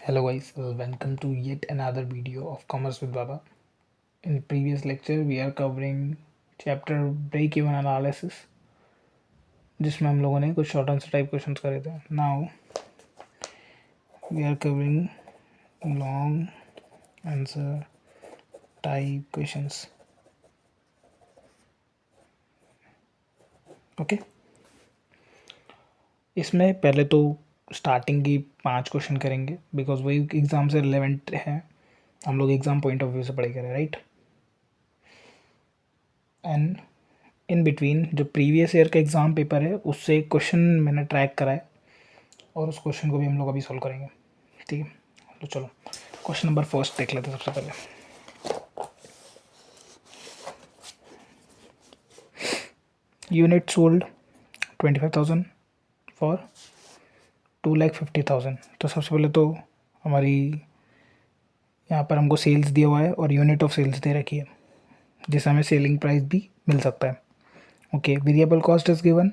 Hello guys, welcome to yet another video of Commerce with Baba. In previous lecture we are covering chapter break even analysis जिसमें हम लोगों ने कुछ short answer type questions करे थे. Now we are covering long answer type questions. Okay. इसमें पहले तो स्टार्टिंग की 5 क्वेश्चन करेंगे बिकॉज वही एग्ज़ाम से रिलेवेंट है. हम लोग एग्ज़ाम पॉइंट ऑफ व्यू से पढ़ाई करें, राइट. एंड इन बिटवीन जो प्रीवियस ईयर का एग्ज़ाम पेपर है उससे एक क्वेश्चन मैंने ट्रैक करा है और उस क्वेश्चन को भी हम लोग अभी सॉल्व करेंगे. ठीक है, तो चलो क्वेश्चन नंबर फर्स्ट देख लेते हैं. सबसे पहले यूनिट सोल्ड 25,000 फॉर 2,50,000. तो सबसे पहले तो हमारी यहाँ पर हमको सेल्स दिया हुआ है और यूनिट ऑफ सेल्स दे रखी है जिससे हमें सेलिंग प्राइस भी मिल सकता है. Okay, variable cost is given,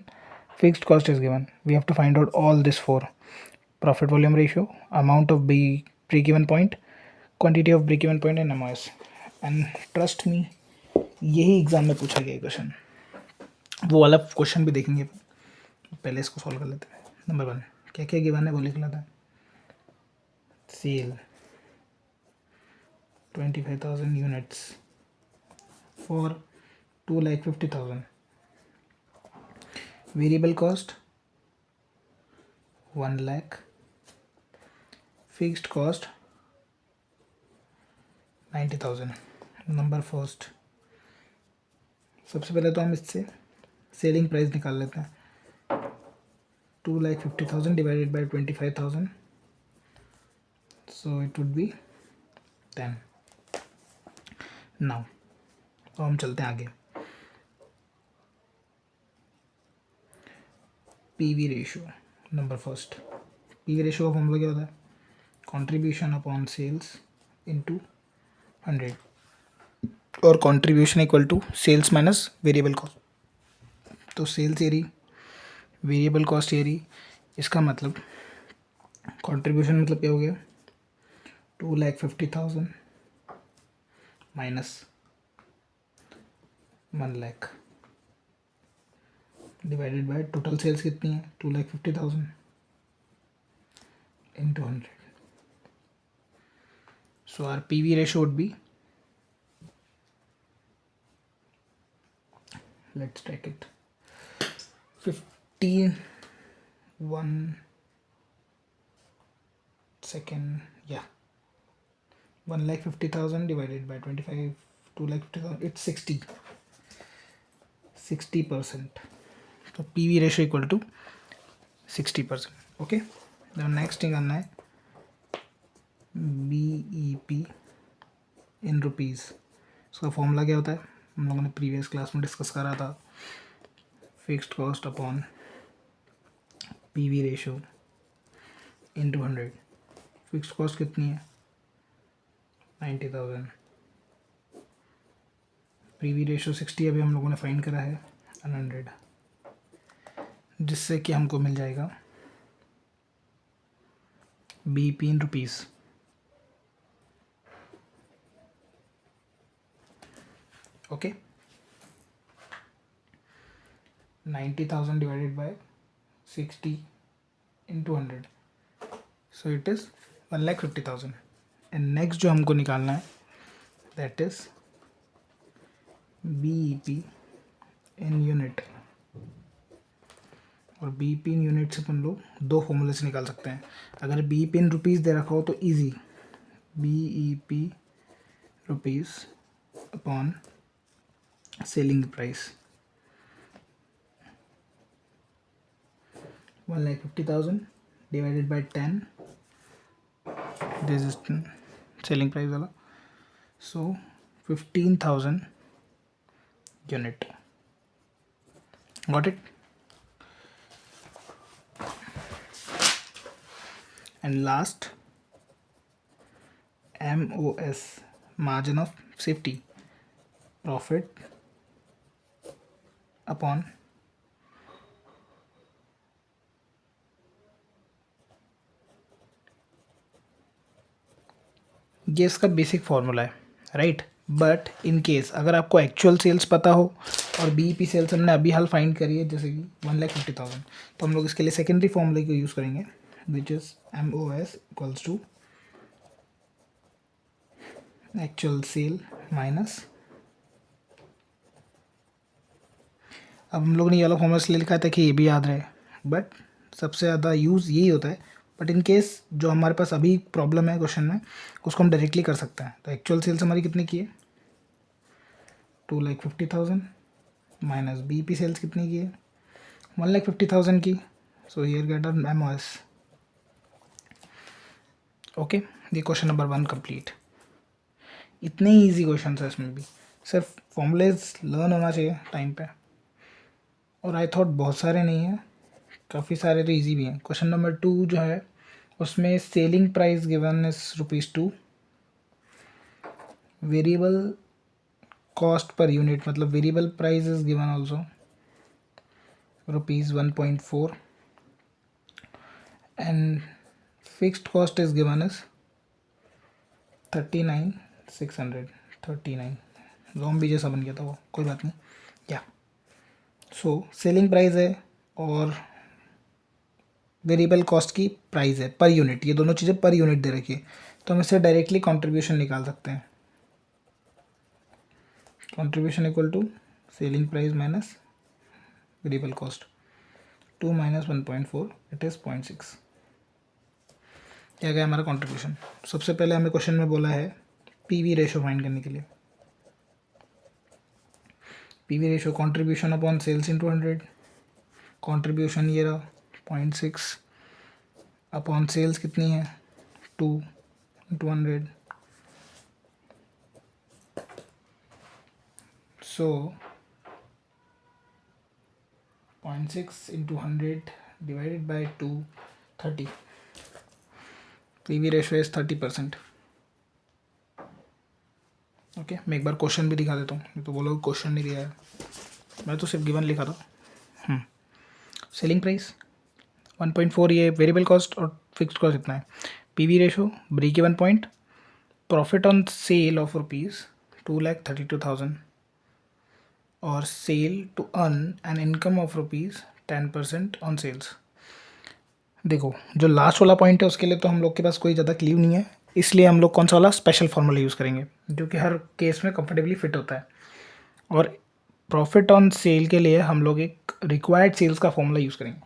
fixed cost is given. We have to find out all this for profit volume ratio, amount of break even point, quantity of break even point and MOS. And trust me, यही exam में पूछा गया question. वो वाला question भी देखेंगे, पहले इसको सॉल्व कर लेते हैं. नंबर 1 क्या क्या गिवन है वो लिख लेता है. Sale 25,000 units for 2,50,000. Variable cost 1 lakh. Fixed cost 90,000. Number first, सबसे पहले तो हम इससे सेलिंग प्राइस निकाल लेते हैं. 2,50,000 divided by 25,000, so it would be 10. Now तो हम चलते हैं आगे. PV ratio number first. PV ratio का फॉर्मूला क्या होता है? कंट्रीब्यूशन अपॉन सेल्स इनटू 100 और contribution equal to sales minus variable cost. तो सेल्स एरी, वेरिएबल कॉस्ट एरी, इसका मतलब कंट्रीब्यूशन मतलब क्या हो गया? 2,50,000 minus 1 lakh divided by total sales कितनी है? 2,50,000 into 100. So R P V ratio would be, let's take it, 15 1 second, yeah, 1,50,000 divided by 25, 2,50,000, it's 60%. तो P V ratio equal to 60%. Okay, next thing करना है B E P in rupees. उसका फॉर्मूला क्या होता है? हम लोगों ने प्रीवियस क्लास में डिस्कस करा था. Fixed cost upon P V ratio into 100. Fixed cost कितनी है? 90,000. पी वी रेशियो 60 अभी हम लोगों ने फाइंड करा है 100, जिससे कि हमको मिल जाएगा B P in rupees. Okay, 90,000 divided by 60 into 100, so it is 1,50,000. and next जो हमको निकालना है that is BEP in unit. और BEP in unit से अपन लोग दो फॉर्मूले से निकाल सकते हैं. अगर BEP in रुपीज़ दे रखा हो तो easy, BEP rupees upon selling price 1,50,000 divided by 10, this is selling price वाला, so 15,000 unit. Got it? And last, MOS, margin of safety, profit upon ये इसका बेसिक फार्मूला है, राइट। बट इन केस अगर आपको actual sales पता हो और BEP sales हमने अभी हाल फाइंड करी है जैसे कि 1,50,000, तो हम लोग इसके लिए सेकेंडरी फॉर्मूले को यूज़ करेंगे which is MOS equals to actual sale minus, अब हम लोग ने ये वाला फॉर्मूला इसलिए लिखा था कि ये भी याद रहे, बट सबसे ज़्यादा यूज़ यही होता है। बट इन केस जो हमारे पास अभी प्रॉब्लम है क्वेश्चन में, उसको हम डायरेक्टली कर सकते हैं। तो एक्चुअल सेल्स हमारी कितनी की है, 2,50,000 माइनस बीईपी सेल्स कितनी की है, 1,50,000 की। So here get our MOS। Okay, ये क्वेश्चन नंबर 1 कंप्लीट। इतने ही ईजी क्वेश्चन है इसमें भी, सिर्फ फॉर्मूलेज लर्न होना चाहिए टाइम पे। और आई थॉट बहुत सारे नहीं हैं, काफ़ी सारे तो इजी भी हैं। क्वेश्चन नंबर 2 जो है उसमें selling price given is ₹2, variable cost per unit मतलब variable price is given also ₹1.4 and fixed cost is given is 39,600। 39 zombie जैसा बन गया था वो, कोई बात नहीं। क्या सो सेलिंग प्राइस है और वेरिएबल कॉस्ट की प्राइस है पर यूनिट, ये दोनों चीज़ें पर यूनिट दे रखी है, तो हम इससे डायरेक्टली कंट्रीब्यूशन निकाल सकते हैं। Contribution equal to selling price minus variable cost, 2 minus 1.4 it is 0.6। क्या गया हमारा कंट्रीब्यूशन। सबसे पहले हमें क्वेश्चन में बोला है पीवी रेशो फाइंड करने के लिए। PV ratio contribution upon sales into 100, contribution ये रहा 0.6 अपॉन सेल्स कितनी है 2 into 100। So 0.6 into 100 divided by 2, 30। PV ratio is 30%। Okay, मैं एक बार क्वेश्चन भी दिखा देता हूँ, तो बोलो क्वेश्चन नहीं दिया है, मैं तो सिर्फ गिवन लिखा था। सेलिंग प्राइस 1.4, ये वेरिएबल कॉस्ट और फिक्स्ड कॉस्ट इतना है। PV ratio break even point, profit on sale of ₹2,32,000 और sale to earn an income of ₹10% on sales. देखो जो लास्ट वाला पॉइंट है उसके लिए तो हम लोग के पास कोई ज़्यादा क्ल्यू नहीं है, इसलिए हम लोग कौन सा वाला स्पेशल फार्मूला यूज़ करेंगे जो कि हर केस में कंफर्टेबली फिट होता है। और प्रॉफिट ऑन सेल के लिए हम लोग एक रिक्वायर्ड सेल्स का फॉर्मूला यूज़ करेंगे।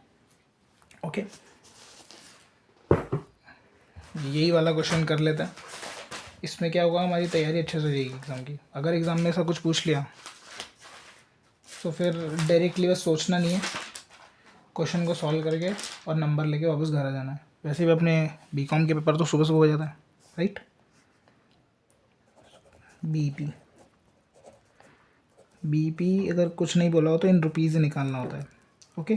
ओके, यही वाला क्वेश्चन कर लेते हैं। इसमें क्या होगा, हमारी तैयारी अच्छे से हो जाएगी एग्ज़ाम की। अगर एग्ज़ाम में ऐसा कुछ पूछ लिया तो फिर डायरेक्टली बस सोचना नहीं है, क्वेश्चन को सॉल्व करके और नंबर लेके वापस घर आ जाना है। वैसे भी अपने बीकॉम के पेपर तो सुबह सुबह हो जाता है, राइट। बीपी अगर कुछ नहीं बोला हो तो इन रुपीज़ निकालना होता है। Okay,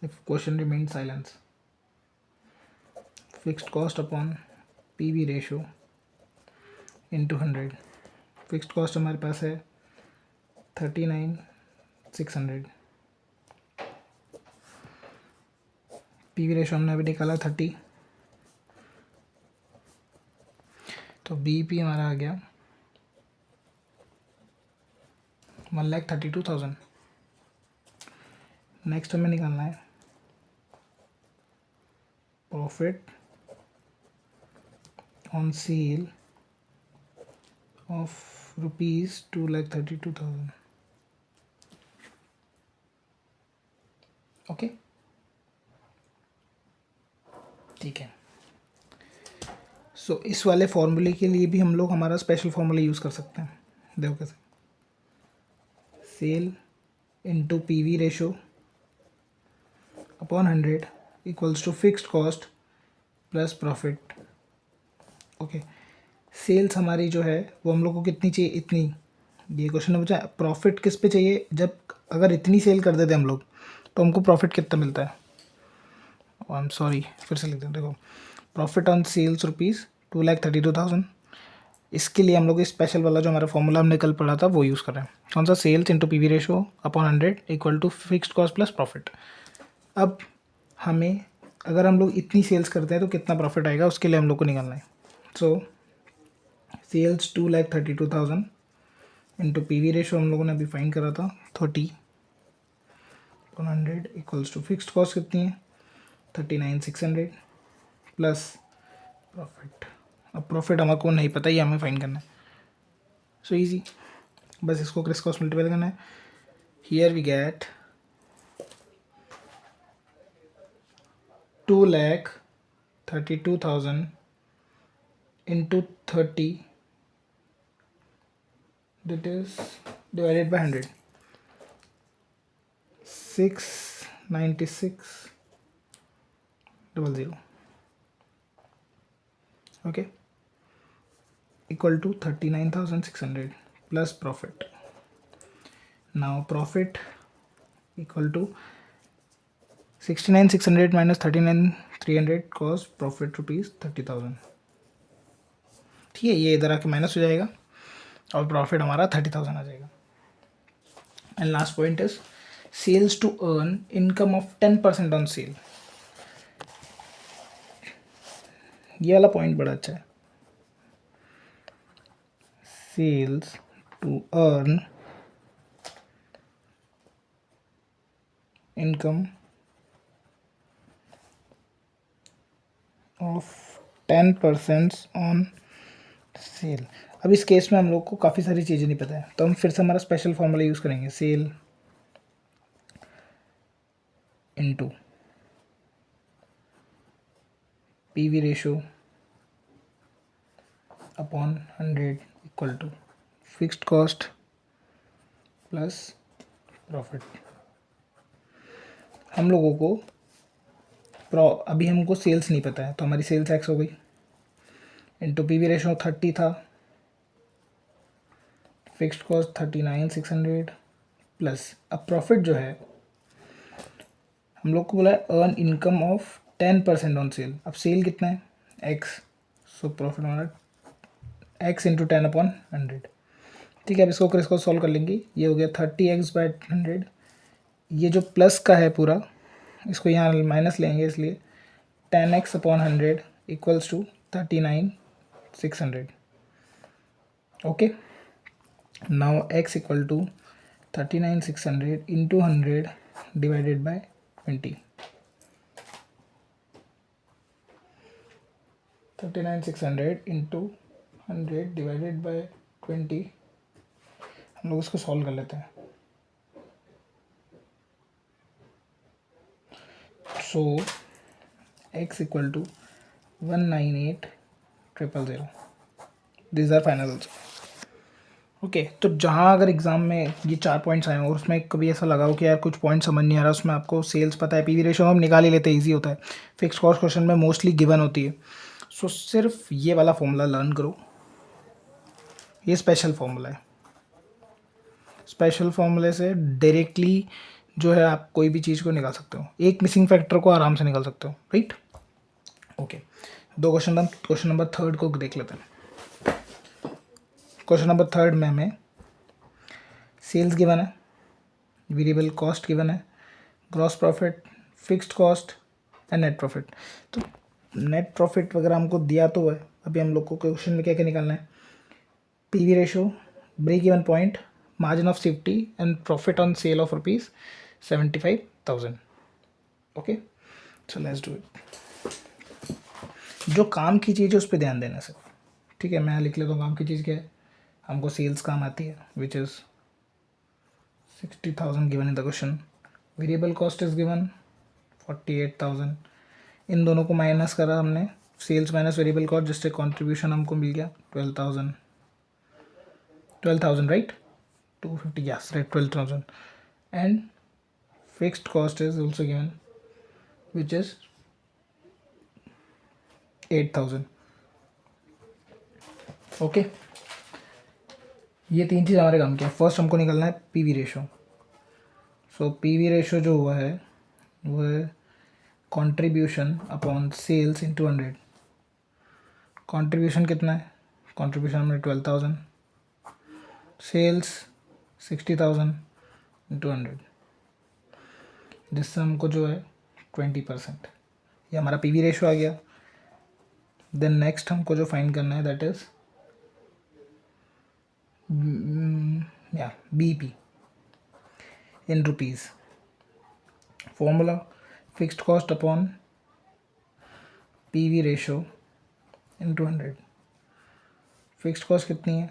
if question remain silence, fixed cost upon PV ratio into 100। Fixed cost हमारे पास है 39,600, पीवी रेशो हमने अभी निकाला 30, तो बीपी हमारा आ गया 1,32,000। नेक्स्ट हमें निकालना है profit on sale of ₹2,32,000। Okay, ठीक है। सो इस वाले फॉर्मूले के लिए भी हम लोग हमारा स्पेशल फॉर्मूला यूज़ कर सकते हैं। देखो कैसे, sale into PV ratio upon 100 equals to fixed cost plus profit. Okay, sales हमारी जो है वो हम लोग को कितनी चाहिए, इतनी। ये क्वेश्चन में पूछा प्रॉफिट किस पे चाहिए, जब अगर इतनी सेल कर देते हम लोग तो हमको प्रॉफिट कितना मिलता है। आई एम सॉरी, फिर से लिख दें। देखो, प्रॉफिट ऑन सेल्स ₹2,32,000, इसके लिए हम लोग स्पेशल वाला जो हमारा फॉर्मूला हमने कल पढ़ा था वो यूज़ कर रहे हैं। कौन सा, sales into PV ratio upon 100 equal to fixed cost plus profit. अब हमें अगर हम लोग इतनी सेल्स करते हैं तो कितना प्रॉफिट आएगा उसके लिए हम लोग को निकालना है। So sales 2,32,000 into P V ratio हम लोगों ने अभी फाइंड करा था 30/100 इक्वल्स टू फिक्स्ड कॉस्ट कितनी है 39,600 प्लस प्रॉफिट। अब प्रॉफिट हमारे को नहीं पता, ये हमें फाइंड करना है। सो इजी, बस इसको क्रिस क्रॉस मल्टीप्लाई करना है। Here we get 2,32,000 into 30, that is divided by 100, 696,000, okay, equal to 39,600 plus profit. Now profit equal to 69,600 minus 39,300 cost profit rupees 30,000। ठीक है, ये इधर आके माइनस हो जाएगा और प्रॉफिट हमारा 30,000 आ जाएगा। And last point is sales to earn income of 10% on sale. ये वाला पॉइंट बड़ा अच्छा है। Sales to earn income of 10% on sale. अब इस केस में हम लोग को काफ़ी सारी चीज़ें नहीं पता है, तो हम फिर से हमारा स्पेशल फॉर्मूला यूज़ करेंगे, sale into PV ratio upon 100 equal to fixed cost plus profit. हम लोगों को अभी हमको सेल्स नहीं पता है, तो हमारी सेल्स एक्स हो गई इंटू पीवी रेशो 30 था, फिक्स्ड कॉस्ट 39,600 प्लस अब प्रॉफिट जो है हम लोग को बोला है earn income of 10% on sale. अब सेल कितना है एक्स, सो प्रॉफिट हमारा एक्स इंटू 10/100। ठीक है, अब इसको क्रिस को सॉल्व कर लेंगे। ये हो गया 30x/100, ये जो प्लस का है पूरा इसको यहाँ माइनस लेंगे, इसलिए 10x/100 equals to 39,600। Okay, now x equal to 39,600 into 100 divided by 20। 39,600 into 100 divided by 20। हम लोग इसको सॉल्व कर लेते हैं। So x equal to 198,000। This are final answer. Okay, तो जहाँ अगर एग्जाम में ये 4 पॉइंट्स आए और उसमें कभी ऐसा लगा हो कि यार कुछ पॉइंट समझ नहीं आ रहा, उसमें आपको सेल्स पता है, पीवी रेशो हम निकाल ही लेते हैं, ईजी होता है, फिक्स कॉस्ट क्वेश्चन में मोस्टली गिवन होती है। सो सिर्फ ये वाला फॉर्मूला लर्न करो, ये स्पेशल फॉर्मूला है। स्पेशल फॉर्मूले से डायरेक्टली जो है आप कोई भी चीज़ को निकाल सकते हो, एक मिसिंग फैक्टर को आराम से निकाल सकते हो, राइट। ओके, दो क्वेश्चन नंबर थर्ड को देख लेते हैं। क्वेश्चन नंबर थर्ड में हमें सेल्स गिवन है, वेरिएबल कॉस्ट गिवन है, gross profit, fixed cost and net profit. तो नेट प्रॉफिट वगैरह हमको दिया तो है, अभी हम लोग को क्वेश्चन में क्या क्या निकालना है, PV ratio, break even point, margin of safety and profit on sale of ₹75,000। Okay, so let's do it. जो काम की चीज़ है उस पर ध्यान देना सिर्फ, ठीक है। मैं लिख लेता हूँ काम की चीज़ क्या है, हमको सेल्स काम आती है, which is 60,000 given in the question. Variable cost is given 48,000। इन दोनों को माइनस करा हमने, सेल्स माइनस वेरिएबल कॉस्ट, जिससे कॉन्ट्रीब्यूशन हमको मिल गया 12,000 right, 250, yes right, 12,000। And fixed cost is also given which is 8,000। Okay, ये तीन चीज़ हमारे काम की है। फर्स्ट हमको निकलना है PV ratio. So PV ratio जो हुआ है वो है contribution upon sales into 100। Contribution कितना है, कंट्रीब्यूशन हमने 12,000, सेल्स 60,000 इंटू 100, जिससे हमको जो है 20%, ये हमारा पीवी रेशो आ गया। देन नेक्स्ट हमको जो फाइंड करना है that is yeah, BP in rupees. Formula fixed cost upon PV ratio into 100. Fixed cost कितनी है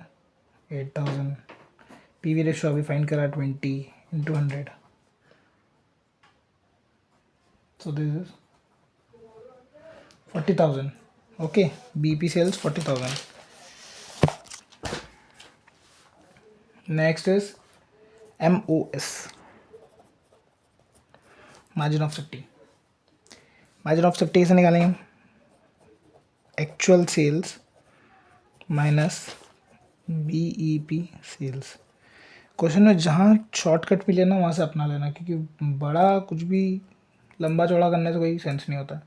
8000, पीवी रेशो अभी फाइंड करा 20 into 100, so this is 40,000. okay, BP sales 40,000. next is MOS, margin of safety. Margin of safety से निकालेंगे actual sales minus BEP sales. Question में जहाँ shortcut भी लेना वहाँ से अपना लेना, क्योंकि बड़ा कुछ भी लंबा चौड़ा करने से कोई सेंस नहीं होता.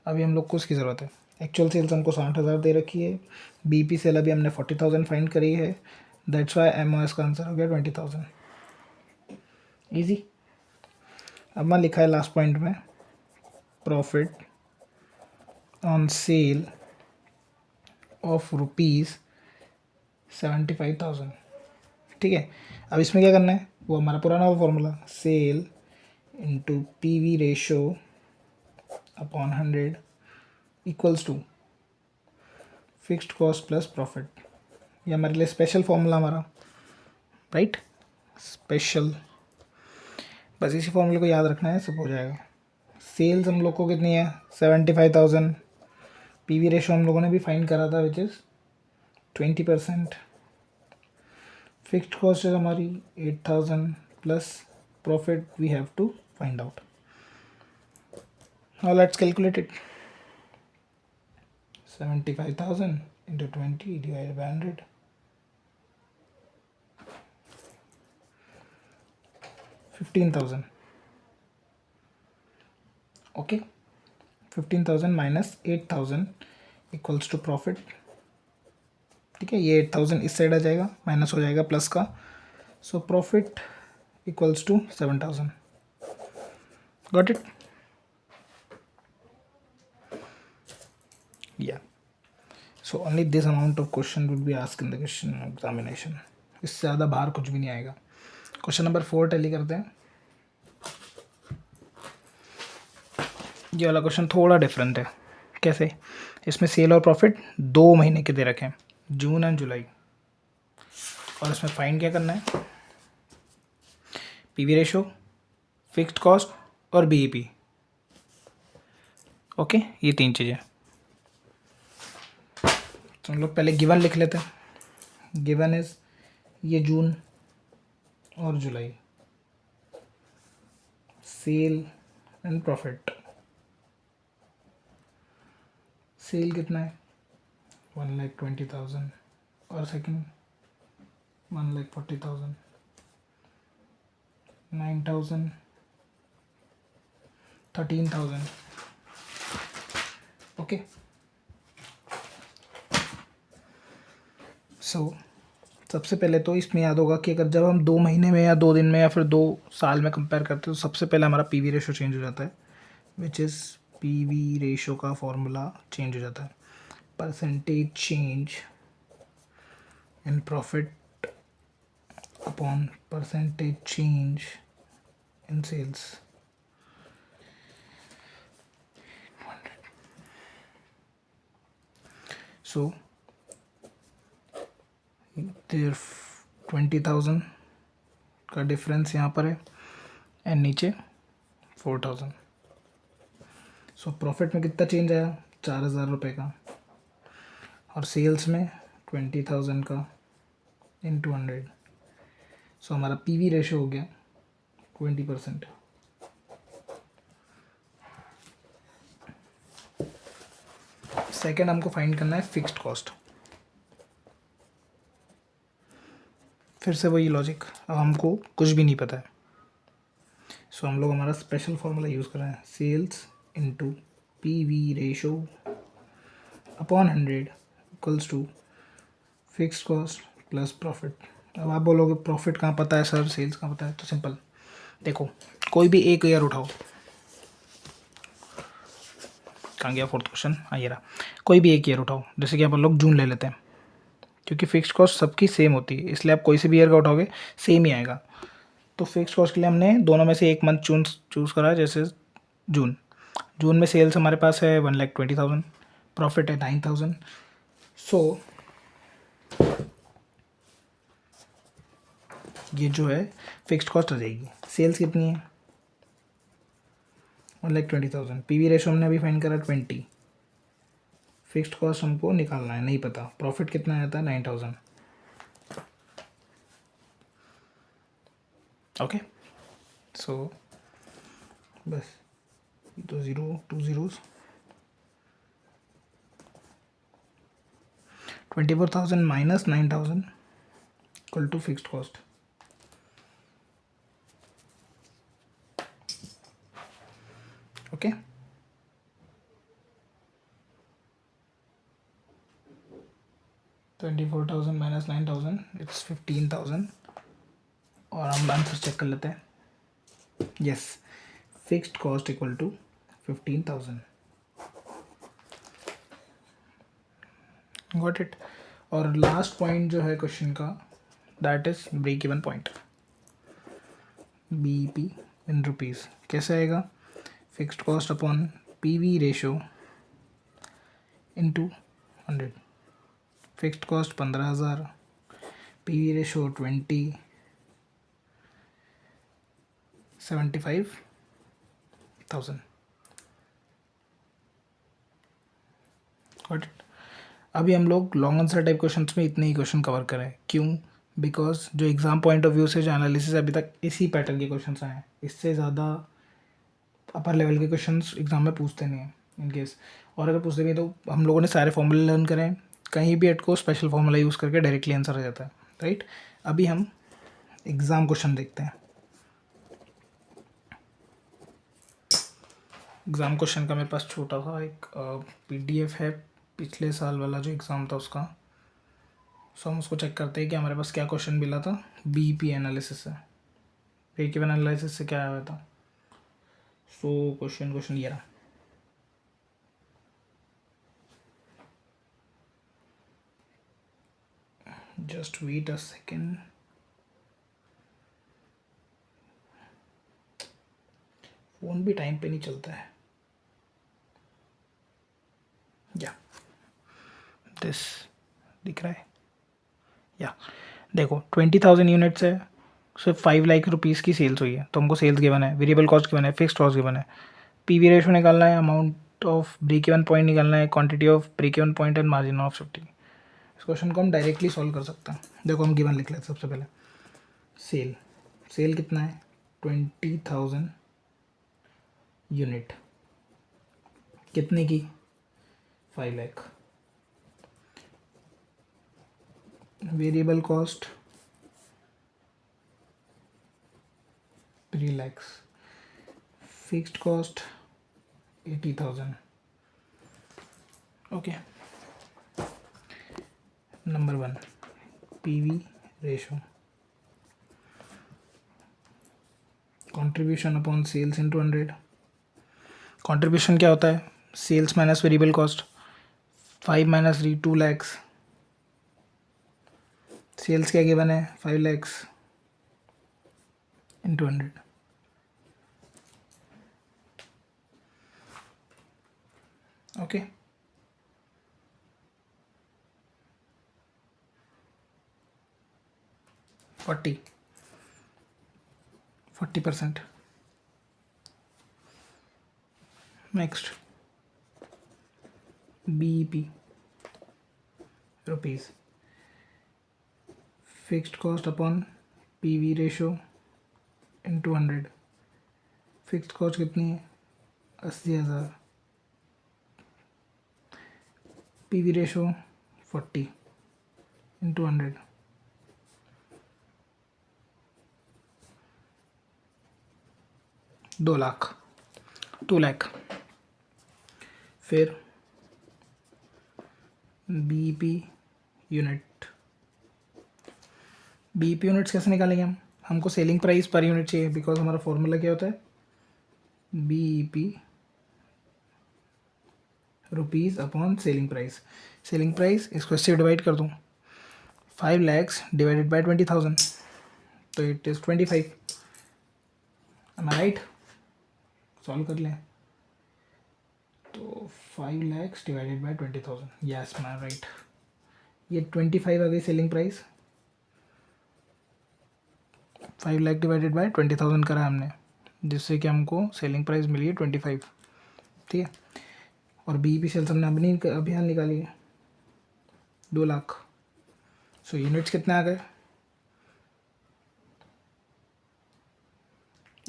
अभी हम लोग को उसकी ज़रूरत है. एक्चुअल सेल्स हमको 60,000 दे रखी है, BP सेल अभी हमने 40,000 फाइंड करी है, दैट्स वाई MOS का आंसर हो गया 20,000. ईजी. अब मैं लिखा है लास्ट पॉइंट में प्रॉफिट ऑन सेल ऑफ ₹75,000. ठीक है. अब इसमें क्या करना है, वो हमारा पुराना formula sale into PV ratio upon 100 equals to fixed cost plus profit. ये हमारे लिए स्पेशल फॉर्मूला हमारा, राइट, स्पेशल. बस इसी फॉर्मूले को याद रखना है, सब हो जाएगा. सेल्स हम लोग को कितनी है 75,000, PV रेशो हम लोगों ने भी फाइंड करा था विच इज़ 20%. फिक्स्ड कॉस्ट है हमारी 8,000 plus profit we have to find out. Now let's calculate it. 75,000 into 20 divided by 100. 15,000. okay, 15,000 minus 8,000 equals to profit. ठीक है, ये 8,000 इस साइड आ जाएगा, माइनस हो जाएगा प्लस का, so profit equals to 7,000. Got it. या so only this amount of question will be asked in the question examination. इससे ज़्यादा बाहर कुछ भी नहीं आएगा. क्वेश्चन नंबर 4 टैली करते हैं. ये वाला क्वेश्चन थोड़ा डिफरेंट है. कैसे, इसमें सेल और प्रॉफिट 2 महीने के दे रखे हैं, जून एंड जुलाई, और इसमें फाइंड क्या करना है, PV रेशो, फिक्स्ड कॉस्ट और BEP. ओके, ये 3 चीज़ें. तो हम लोग पहले गिवन लिख लेते हैं. गिवन इज ये जून और जुलाई, सेल एंड प्रॉफिट. सेल कितना है 1,20,000 और सेकंड 1,40,000, 9,000, 13,000. ओके, सो सबसे पहले तो इसमें याद होगा कि अगर जब हम 2 महीने में या 2 दिन में या फिर 2 साल में कंपेयर करते हैं तो सबसे पहले हमारा PV रेशो चेंज हो जाता है, विच इज़ PV रेशो का फॉर्मूला चेंज हो जाता है. Percentage change in profit upon percentage change in sales. So there 20,000 का डिफरेंस यहाँ पर है एंड नीचे 4,000. सो प्रॉफिट में कितना चेंज आया 4,000 रुपये का, और सेल्स में 20,000 का इंटू 100. सो हमारा PV रेशो हो गया 20%. सेकेंड हमको फाइंड करना है फिक्स्ड कॉस्ट. फिर से वही लॉजिक, अब हमको कुछ भी नहीं पता है, सो हम लोग हमारा स्पेशल फॉर्मूला यूज़ कर रहे हैं, sales into PV ratio upon 100 equals to fixed cost plus profit. अब आप बोलोगे प्रॉफिट कहाँ पता है सर, सेल्स कहाँ पता है, तो सिंपल देखो, कोई भी एक ईयर उठाओ. कहाँ गया फोर्थ क्वेश्चन, ये रहा. कोई भी एक ईयर उठाओ, जैसे कि अपन लोग जून ले लेते हैं. क्योंकि फिक्स्ड कॉस्ट सबकी सेम होती है, इसलिए आप कोई से भी ईयर का उठाओगे सेम ही आएगा। तो फिक्स्ड कॉस्ट के लिए हमने दोनों में से एक मंथ चूज़ करा, जैसे जून। जून में सेल्स हमारे पास है 1,20,000, प्रॉफिट है 9,000। सो ये जो है फिक्स्ड कॉस्ट आ जाएगी। सेल्स कितनी है? 1,20,000। पीवी रेशो हमने अभी फाइंड करा 20। फिक्स्ड कॉस्ट हमको निकालना है, नहीं पता। प्रॉफिट कितना आता है? 9,000। ओके, सो बस तो 2 zeros, 24,000 minus 9,000 equal to fixed cost. Okay, 24,000 minus 9,000, it's 15,000। और हम आंसर चेक कर लेते हैं। Yes, fixed cost equal to 15,000। Got it. और लास्ट पॉइंट जो है क्वेश्चन का, that is break even point, BEP in rupees. कैसे आएगा? Fixed cost upon PV ratio into 100। Fixed cost 15,000, PV ratio 20, 75,000। Got it. अभी हम लोग लॉन्ग आंसर टाइप क्वेश्चंस में इतने ही क्वेश्चन कवर करें। क्यों? बिकॉज जो एग्ज़ाम पॉइंट ऑफ व्यू से जो एनालिसिस अभी तक इसी पैटर्न के क्वेश्चंस आए हैं, इससे ज़्यादा अपर लेवल के क्वेश्चंस एग्ज़ाम में पूछते नहीं हैं इन केस। और अगर पूछते भी तो हम लोगों ने सारे फॉर्मूले लर्न करें, कहीं भी एट को स्पेशल फॉर्मूला यूज़ करके डायरेक्टली आंसर आ जाता है, राइट। अभी हम एग्ज़ाम क्वेश्चन देखते हैं। एग्ज़ाम क्वेश्चन का मेरे पास छोटा सा एक पीडीएफ है, पिछले साल वाला जो एग्ज़ाम था उसका। सो हम उसको चेक करते हैं कि हमारे पास क्या क्वेश्चन मिला था बीईपी एनालिसिस से, ब्रेक इवन एनालिसिस से क्या आया हुआ था। सो क्वेश्चन ये रहा। Just wait a second. Phone भी टाइम पे नहीं चलता है। या दिस दिख रहा है? या देखो 20,000 यूनिट्स है, सिर्फ 5 लाख रुपीज़ की सेल्स हुई है, तो हमको सेल्स गिवन है, वेरिएबल कॉस्ट गिवन है, फिक्स्ड कॉस्ट गिवन है, पीवी रेशो निकालना है, amount of break even point निकालना है, quantity of break even point and margin of safety. इस क्वेश्चन को हम डायरेक्टली सॉल्व कर सकते हैं। देखो हम गिवन लिख लेते हैं सबसे पहले। सेल कितना है? 20,000 यूनिट। कितने की? 5 lakh. Variable cost 3 lakhs, fixed cost 80,000। Okay, number 1, PV ratio, contribution upon sales into 100। Contribution क्या होता है? Sales minus variable cost. 5 minus 3, 2 lakhs। Sales क्या गिवन है? 5 lakhs into 100। Okay, forty 40%। Next, BEP rupees, fixed cost upon PV ratio into 100। Fixed cost कितनी है? 80,000। PV ratio 40 into 100। 2 lakh, 2 lakh. फिर BEP unit, BEP units कैसे निकालेंगे हम? हमको सेलिंग प्राइस पर यूनिट चाहिए, बिकॉज हमारा फॉर्मूला क्या होता है? BEP rupees upon selling price. Selling price इसको इससे डिवाइड कर दूँ, 5 lakhs divided by 20,000, तो it is 25. Am I right? Solve कर लें. तो 5 lakhs divided by 20,000. Yes, am I right? ये 25 आ गई selling price. 5 lakh divided bye 20,000 करा हमने, जिससे कि हमको सेलिंग प्राइस मिली है 25. ठीक है. और बीईपी सेल्स हमने अभी हाल निकाली है 2 लाख. सो यूनिट्स कितने आ गए?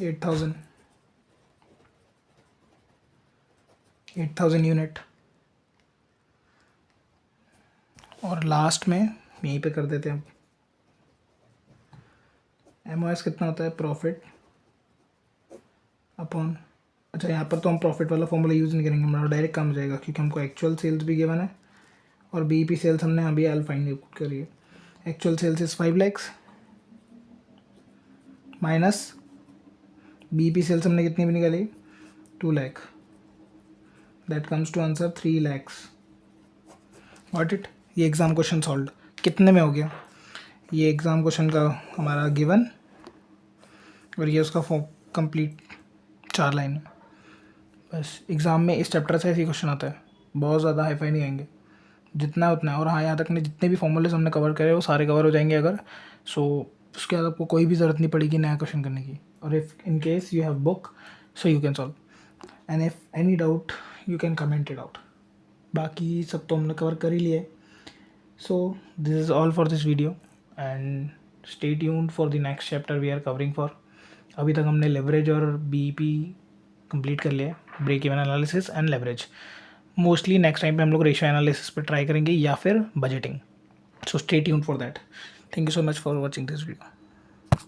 8,000 यूनिट. और लास्ट में यहीं पे कर देते हैं. एमओएस कितना होता है? प्रॉफिट अपॉन, अच्छा यहाँ पर तो हम प्रॉफिट वाला फॉर्मूला यूज़ नहीं करेंगे, हमारा डायरेक्ट काम हो जाएगा क्योंकि हमको एक्चुअल सेल्स भी गिवन है और बीईपी सेल्स हमने अभी एल फाइंड करी है. Actual sales is 5 lakhs minus BEP sales हमने कितनी भी निकाली? 2 lakh. That comes to answer 3 lakhs. Got it. ये एग्ज़ाम क्वेश्चन सॉल्व कितने में हो गया? ये एग्ज़ाम क्वेश्चन का हमारा गिवन और ये उसका कंप्लीट 4 लाइन है. बस एग्ज़ाम में इस चैप्टर से ऐसे क्वेश्चन आता है, बहुत ज़्यादा हाईफाई नहीं आएंगे, जितना है उतना है. और हाँ, यहाँ तक ने जितने भी फॉर्मूलेस हमने कवर करे वो सारे कवर हो जाएंगे अगर. सो उसके बाद आपको कोई भी ज़रूरत नहीं पड़ेगी नया क्वेश्चन करने की. और if in case you have book so you can solve, and if any doubt you can comment it out. बाकी सब तो हमने कवर कर ही लिया है. So this is all for this video and stay tuned for the next chapter we are covering for. अभी तक हमने लेवरेज और बीईपी कंप्लीट कर लिया, break even analysis and leverage. Mostly next time पे हम लोग रेशियो एनालिसिस पे ट्राई करेंगे या फिर budgeting. So stay tuned for that. Thank you so much for watching this video.